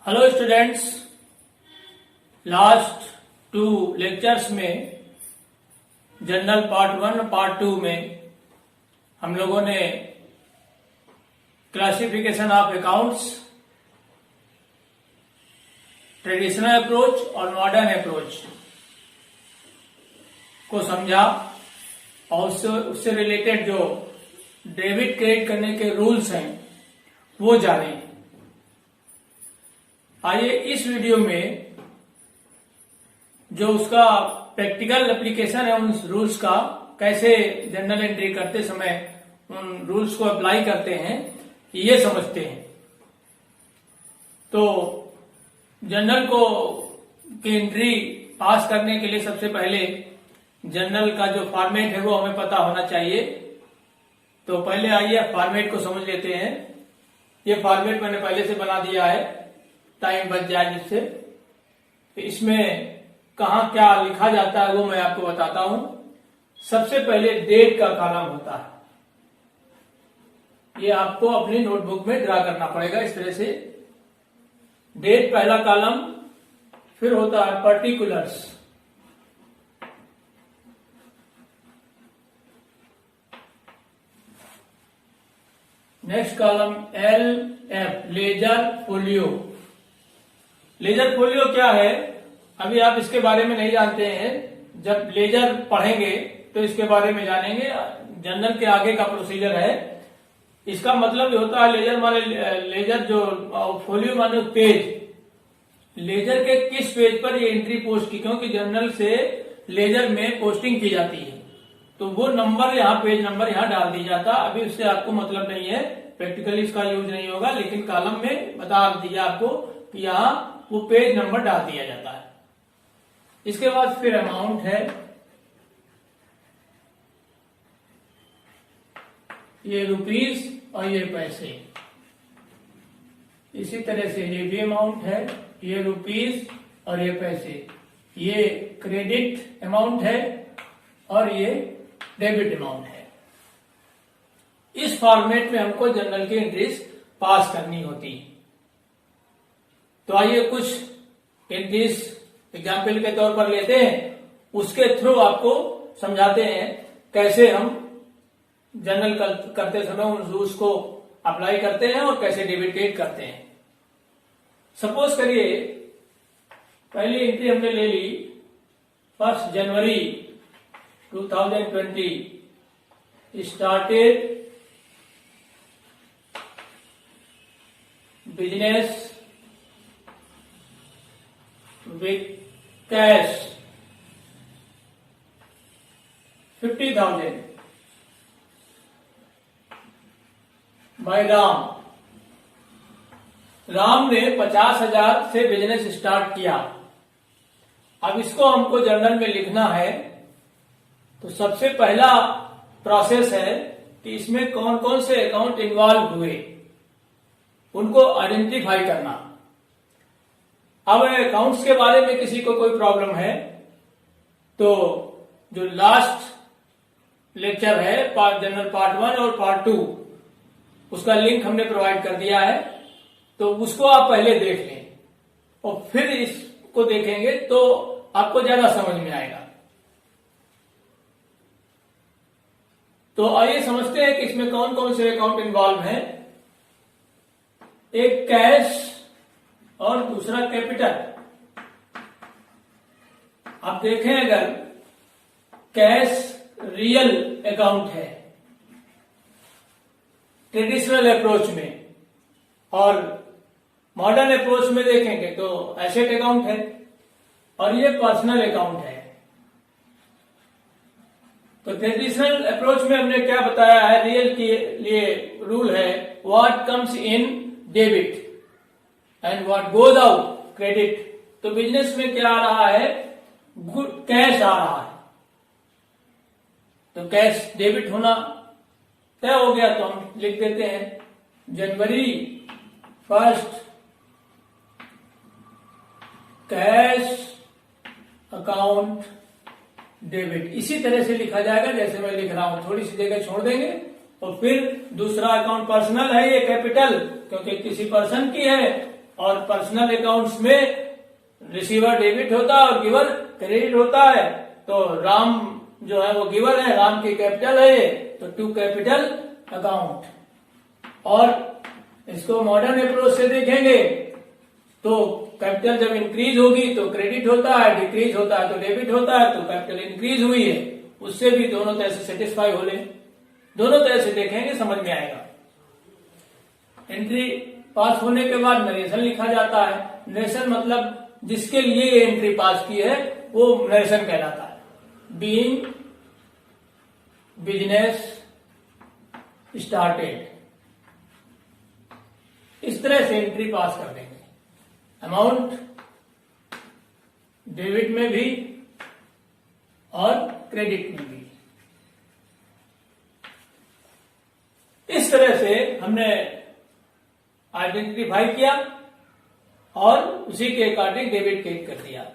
Hello students, last 2 lectures में general part 1 और part 2 में हम लोगों ने classification of accounts, traditional approach और मॉडर्न अप्रोच को समझा और उससे रिलेटेड जो डेबिट क्रेडिट करने के रूल्स हैं वो जाने। आइए इस वीडियो में जो उसका प्रैक्टिकल एप्लीकेशन है उन रूल्स का, कैसे जर्नल एंट्री करते समय उन रूल्स को अप्लाई करते हैं ये समझते हैं। तो जर्नल को की एंट्री पास करने के लिए सबसे पहले जर्नल का जो फॉर्मेट है वो हमें पता होना चाहिए। तो पहले आइए फॉर्मेट को समझ लेते हैं। ये फॉर्मेट मैंने पहले से बना दिया है, टाइम बच जाए जिससे। तो इसमें कहाँ क्या लिखा जाता है वो मैं आपको बताता हूं। सबसे पहले डेट का कॉलम होता है, ये आपको अपनी नोटबुक में ड्रा करना पड़ेगा इस तरह से। डेट पहला कॉलम, फिर होता है particulars, next column LF ledger folio. Ledger folio क्या है अभी आप इसके बारे में नहीं जानते हैं, जब लेजर पढ़ेंगे तो इसके बारे में जानेंगे। जर्नल के आगे का प्रोसीजर है। इसका मतलब ये होता है लेजर माने लेजर जो फोलियो माने पेज, लेजर के किस पेज पर ये एंट्री पोस्ट की, क्योंकि जर्नल से लेजर में पोस्टिंग की जाती है तो वो नंबर यहाँ पेज नंबर यहाँ डाल दी जाता। अभी उससे आपको मतलब नहीं है, प्रैक्टिकली इसका यूज नहीं होगा, लेकिन कॉलम में बता दिया आपको कि यहाँ वो पेज नंबर डाल दिया जाता है। इसके बाद फिर अमाउंट है, ये रुपीस और ये पैसे। इसी तरह से ये भी अमाउंट है, ये रुपीस और ये पैसे। ये क्रेडिट अमाउंट है और ये डेबिट अमाउंट है। इस फॉर्मेट में हमको जर्नल की एंट्रीज पास करनी होती है। तो आइए कुछ एंट्रीज एग्जाम्पल के तौर पर लेते हैं, उसके थ्रू आपको समझाते हैं कैसे हम जर्नल करते समय उन रूल्स को अप्लाई करते हैं और कैसे डेबिट क्रेडिट करते हैं। सपोज करिए पहली एंट्री हमने ले ली 1 जनवरी 2020 started business with cash 50,000 by Ram ने 50,000 से बिजनेस स्टार्ट किया। अब इसको हमको जर्नल में लिखना है तो सबसे पहला प्रोसेस है कि इसमें कौन कौन से अकाउंट इन्वॉल्व हुए उनको आइडेंटिफाई करना। अब अकाउंट्स के बारे में किसी को कोई प्रॉब्लम है तो जो लास्ट लेक्चर है जनरल पार्ट 1 और पार्ट 2 उसका लिंक हमने प्रोवाइड कर दिया है, तो उसको आप पहले देख लें और फिर इसको देखेंगे तो आपको ज्यादा समझ में आएगा। तो आइए समझते हैं कि इसमें कौन कौन से अकाउंट इन्वॉल्व हैं। एक कैश और दूसरा कैपिटल। आप देखें अगर कैश रियल अकाउंट है ट्रेडिशनल अप्रोच में, और मॉडर्न अप्रोच में देखेंगे तो एसेट अकाउंट है और ये पर्सनल अकाउंट है। तो ट्रेडिशनल अप्रोच में हमने क्या बताया है, रियल के लिए रूल है what comes in debit and what goes out credit. तो बिजनेस में क्या आ रहा है, कैश आ रहा है, तो कैश डेबिट होना तय हो गया। तो हम लिख देते हैं जनवरी 1 कैश अकाउंट डेबिट। इसी तरह से लिखा जाएगा जैसे मैं लिख रहा हूं, थोड़ी सी जगह छोड़ देंगे। और फिर दूसरा अकाउंट पर्सनल है, ये कैपिटल क्योंकि किसी पर्सन की है, और पर्सनल अकाउंट्स में रिसीवर डेबिट होता है और गिवर क्रेडिट होता है। तो राम जो है वो गिवर है, राम की कैपिटल है ये, तो टू कैपिटल अकाउंट। और इसको मॉडर्न अप्रोच से देखेंगे तो कैपिटल जब इंक्रीज होगी तो क्रेडिट होता है, डिक्रीज होता है तो डेबिट होता है। तो कैपिटल इंक्रीज हुई है, उससे भी दोनों तरह से सेटिस्फाई हो ले, दोनों तरह से देखेंगे समझ में आएगा। एंट्री पास होने के बाद नरेशन लिखा जाता है। नरेशन मतलब जिसके लिए ये एंट्री पास की है वो नरेशन कहलाता है। बीइंग बिजनेस स्टार्टेड, इस तरह से एंट्री पास कर देंगे। अमाउंट डेबिट में भी और क्रेडिट में भी। इस तरह से हमने आइडेंटिफाई किया और उसी के अकॉर्डिंग डेबिट क्रेडिट कर दिया।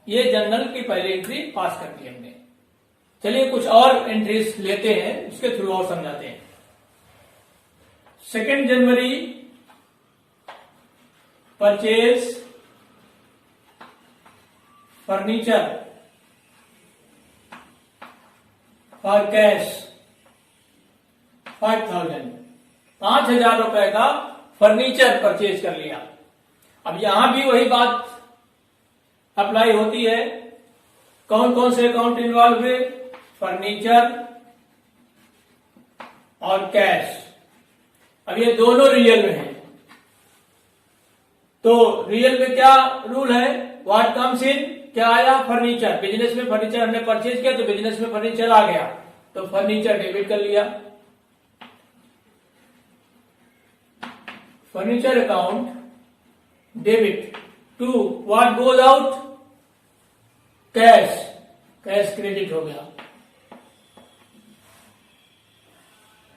ये जनरल की पहली एंट्री पास कर दी हमने। चलिए कुछ और एंट्रीज लेते हैं, उसके थ्रू और समझाते हैं। 2 जनवरी परचेज फर्नीचर फॉर कैश 5,000, 5,000 रुपए का फर्नीचर परचेज कर लिया। अब यहां भी वही बात अप्लाई होती है। कौन कौन से अकाउंट इन्वॉल्व हुए? फर्नीचर और कैश। अब ये दोनों रियल में है, तो रियल में क्या रूल है? व्हाट कम्स इन, क्या आया? फर्नीचर। बिजनेस में फर्नीचर हमने परचेज किया तो बिजनेस में फर्नीचर आ गया, तो फर्नीचर डेबिट कर लिया। Furniture account debit to what goes out? Cash, cash credit हो गया।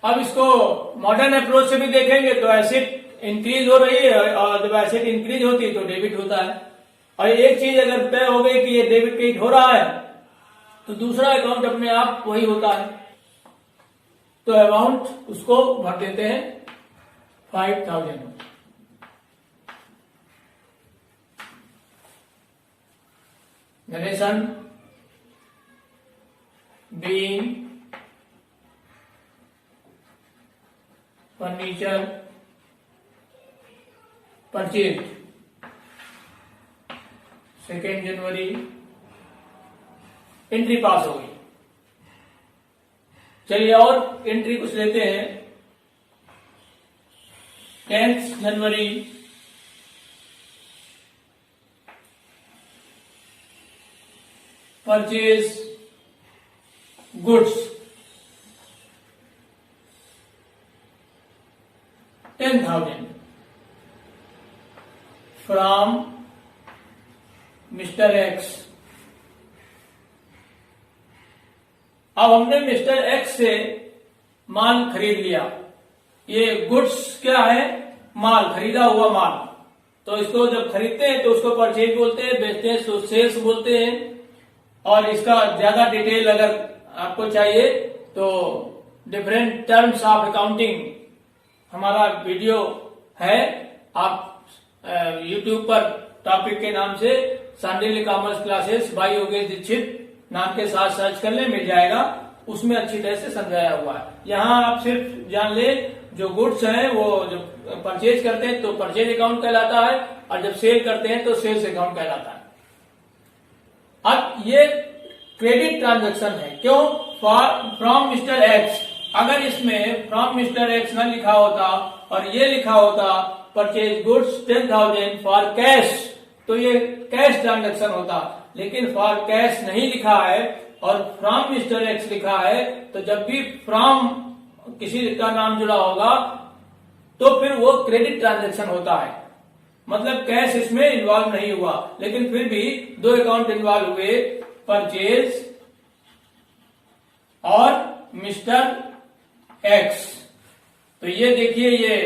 अब इसको मॉडर्न अप्रोच से भी देखेंगे तो एसेट इंक्रीज हो रही है और जब एसेट इंक्रीज होती है तो डेबिट होता है। और एक चीज अगर तय हो गई कि ये डेबिट क्रेडिट हो रहा है तो दूसरा अकाउंट अपने आप वही होता है, तो अमाउंट उसको भर देते हैं 5,000। नरेशन बीइंग फर्नीचर परचेज 2 जनवरी, एंट्री पास हो गई। चलिए और एंट्री कुछ लेते हैं। 10 जनवरी purchase goods 10,000 from mister X. अब हमने मिस्टर एक्स से माल खरीद लिया। ये गुड्स क्या है? माल, खरीदा हुआ माल। तो इसको जब खरीदते हैं तो उसको परचेज बोलते हैं, बेचते हैं तो सेल्स बोलते हैं। और इसका ज्यादा डिटेल अगर आपको चाहिए तो डिफरेंट टर्म्स ऑफ अकाउंटिंग हमारा वीडियो है। आप YouTube पर टॉपिक के नाम से Sandilya commerce classes by Yogesh Dixit नाम के साथ सर्च कर ले, मिल जाएगा। उसमें अच्छी तरह से समझाया हुआ है। यहाँ आप सिर्फ जान ले जो गुड्स हैं वो जब परचेज करते हैं तो परचेज अकाउंट कहलाता है और जब सेल करते हैं तो सेल्स अकाउंट कहलाता है। अब ये क्रेडिट ट्रांजैक्शन है। क्यों? From mister x. अगर इसमें फ्रॉम मिस्टर एक्स न लिखा होता और ये लिखा होता परचेज गुड्स 10,000 फॉर कैश तो ये कैश ट्रांजैक्शन होता। लेकिन फॉर कैश नहीं लिखा है और फ्रॉम मिस्टर एक्स लिखा है, तो जब भी फ्रॉम किसी का नाम जुड़ा होगा तो फिर वो क्रेडिट ट्रांजैक्शन होता है। मतलब कैश इसमें इन्वॉल्व नहीं हुआ, लेकिन फिर भी दो अकाउंट इन्वॉल्व हुए, परचेज और मिस्टर एक्स। तो ये देखिए ये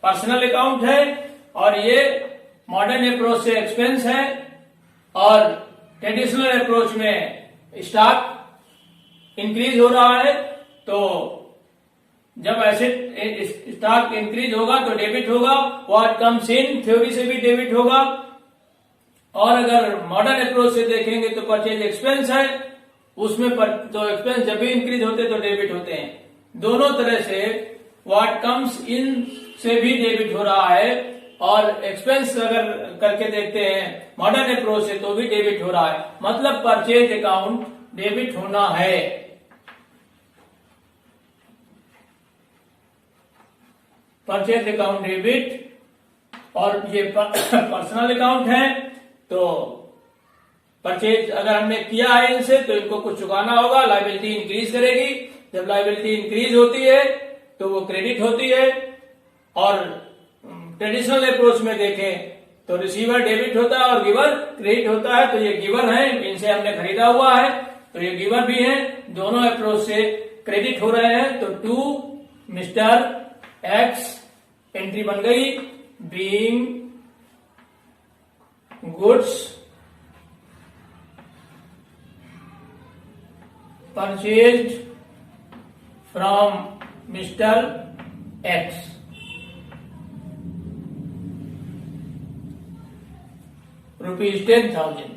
पर्सनल अकाउंट है और ये मॉडर्न अप्रोच से एक्सपेंस है और ट्रेडिशनल अप्रोच में स्टॉक इंक्रीज हो रहा है तो जब एसेट स्टॉक इंक्रीज होगा तो डेबिट होगा, व्हाट कम्स इन थ्योरी से भी डेबिट होगा, और अगर मॉडर्न अप्रोच से देखेंगे तो परचेज एक्सपेंस है, उसमें तो एक्सपेंस जब भी इंक्रीज होते तो डेबिट होते हैं। दोनों तरह से व्हाट कम्स इन से भी डेबिट हो रहा है और एक्सपेंस अगर करके देखते हैं मॉडर्न अप्रोच से तो भी डेबिट हो रहा है, मतलब परचेज अकाउंट डेबिट होना है। परचेज अकाउंट डेबिट, और ये पर्सनल अकाउंट है तो परचेज अगर हमने किया है इनसे तो इनको कुछ चुकाना होगा, लायबिलिटी इंक्रीज करेगी, जब लायबिलिटी इंक्रीज होती है तो वो क्रेडिट होती है। और ट्रेडिशनल अप्रोच में देखें तो रिसीवर डेबिट होता है और गिवर क्रेडिट होता है, तो ये गिवर है, इनसे हमने खरीदा हुआ है तो ये गिवर भी है, दोनों अप्रोच से क्रेडिट हो रहे हैं। तो टू मिस्टर एक्स एंट्री बन गई, being goods purchased from mister X. Rupees 10,000।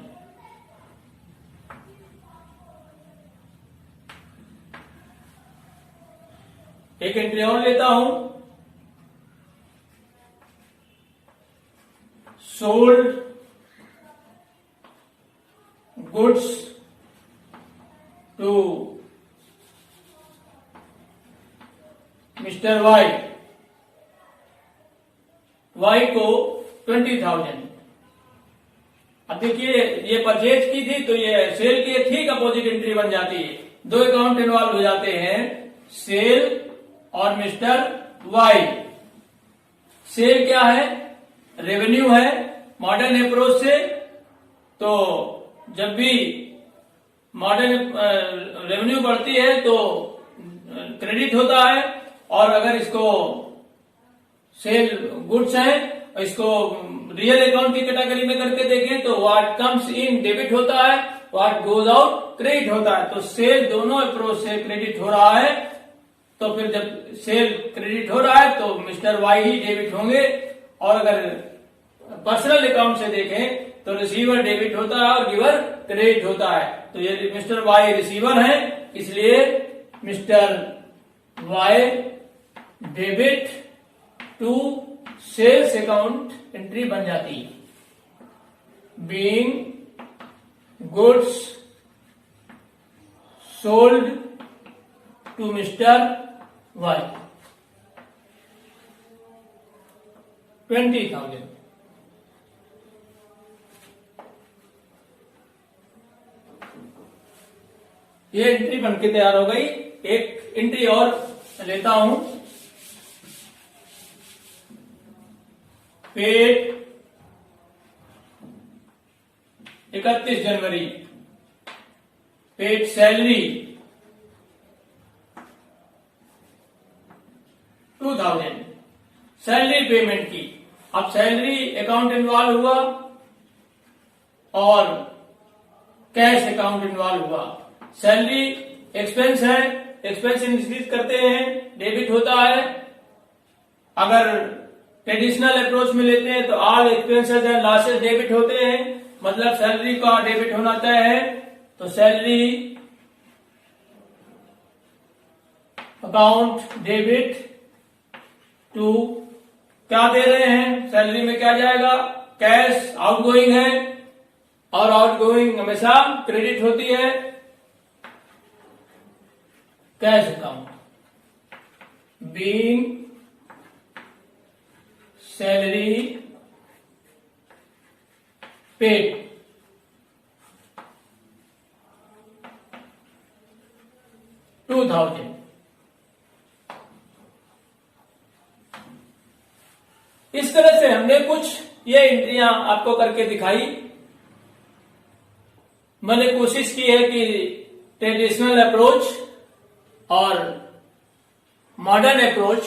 एक एंट्री और लेता हूं, sold goods to mister Y, Y को 20,000। अब देखिए ये परचेज की थी तो ये सेल की ठीक अपोजिट एंट्री बन जाती है, दो अकाउंट इन्वॉल्व हो जाते हैं, सेल और मिस्टर वाई। सेल क्या है? रेवेन्यू है मॉडर्न अप्रोच से, तो जब भी मॉडर्न रेवेन्यू बढ़ती है तो क्रेडिट होता है, और अगर इसको सेल गुड्स है इसको रियल अकाउंट की कैटेगरी में करके देखें तो व्हाट कम्स इन डेबिट होता है, व्हाट गोज आउट क्रेडिट होता है। तो सेल दोनों अप्रोच से क्रेडिट हो रहा है, तो फिर जब सेल क्रेडिट हो रहा है तो मिस्टर वाई ही डेबिट होंगे। और अगर पर्सनल अकाउंट से देखें तो रिसीवर डेबिट होता है और गिवर क्रेडिट होता है, तो ये मिस्टर वाई रिसीवर है, इसलिए mister Y debit to sales account entry बन जाती है, being goods sold to mister Y 20,000। ये एंट्री बनके तैयार हो गई। एक एंट्री और लेता हूं, पेड 31 जनवरी, पेड सैलरी 2,000, सैलरी पेमेंट की। अब सैलरी अकाउंट इन्वॉल्व हुआ और कैश अकाउंट इन्वॉल्व हुआ। सैलरी एक्सपेंस है, एक्सपेंस इंक्रीज करते हैं, डेबिट होता है। अगर ट्रेडिशनल अप्रोच में लेते हैं तो all expenses and losses debit होते हैं, मतलब सैलरी का डेबिट होना तय है। तो सैलरी अकाउंट डेबिट टू, क्या दे रहे हैं सैलरी में, क्या जाएगा, कैश आउटगोइंग है, और आउटगोइंग हमेशा क्रेडिट होती है, cash account being salary paid $2,000। इस तरह से हमने कुछ ये एंट्रियां आपको करके दिखाई। मैंने कोशिश की है कि ट्रेडिशनल अप्रोच और मॉडर्न अप्रोच,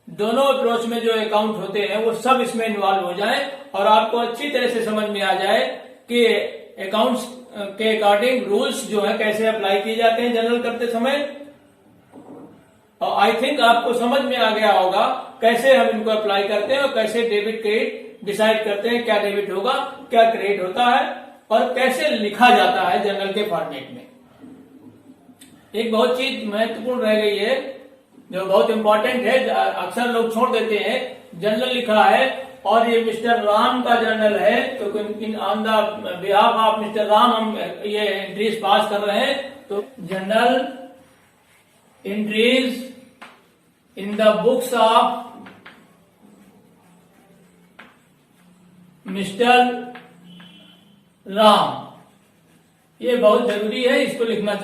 दोनों अप्रोच में जो अकाउंट होते हैं वो सब इसमें इन्वॉल्व हो जाए और आपको अच्छी तरह से समझ में आ जाए कि अकाउंट्स के अकॉर्डिंग रूल्स जो है कैसे अप्लाई किए जाते हैं जनरल करते समय। और आई थिंक आपको समझ में आ गया होगा कैसे हम इनको अप्लाई करते हैं और कैसे डेबिट क्रेडिट डिसाइड करते हैं, क्या डेबिट होगा क्या क्रेडिट होता है और कैसे लिखा जाता है जनरल के फॉर्मेट में। एक बहुत चीज महत्वपूर्ण रह गई है जो बहुत इंपॉर्टेंट है, अक्सर लोग छोड़ देते हैं। जनरल लिखा है और ये मिस्टर राम का जनरल है, तो on the behalf of mister Ram हम ये एंट्रीज पास कर रहे हैं। तो general entries in the books of mister Ram, ये बहुत जरूरी है, इसको लिखना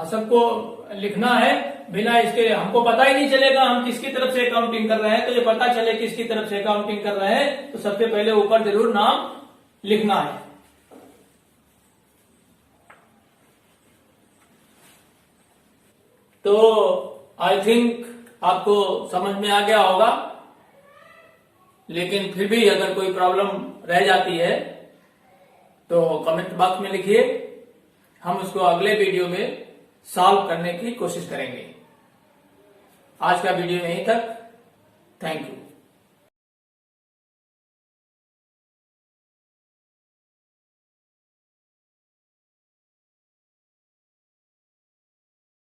सबको लिखना है। बिना इसके हमको पता ही नहीं चलेगा हम किसकी तरफ से अकाउंटिंग कर रहे हैं। तो ये पता चले किसकी तरफ से अकाउंटिंग कर रहे हैं तो सबसे पहले ऊपर जरूर नाम लिखना है। तो आई थिंक आपको समझ में आ गया होगा, लेकिन फिर भी अगर कोई प्रॉब्लम रह जाती है तो कमेंट बॉक्स में लिखिए, हम उसको अगले वीडियो में सॉल्व करने की कोशिश करेंगे। आज का वीडियो यहीं तक। Thank you.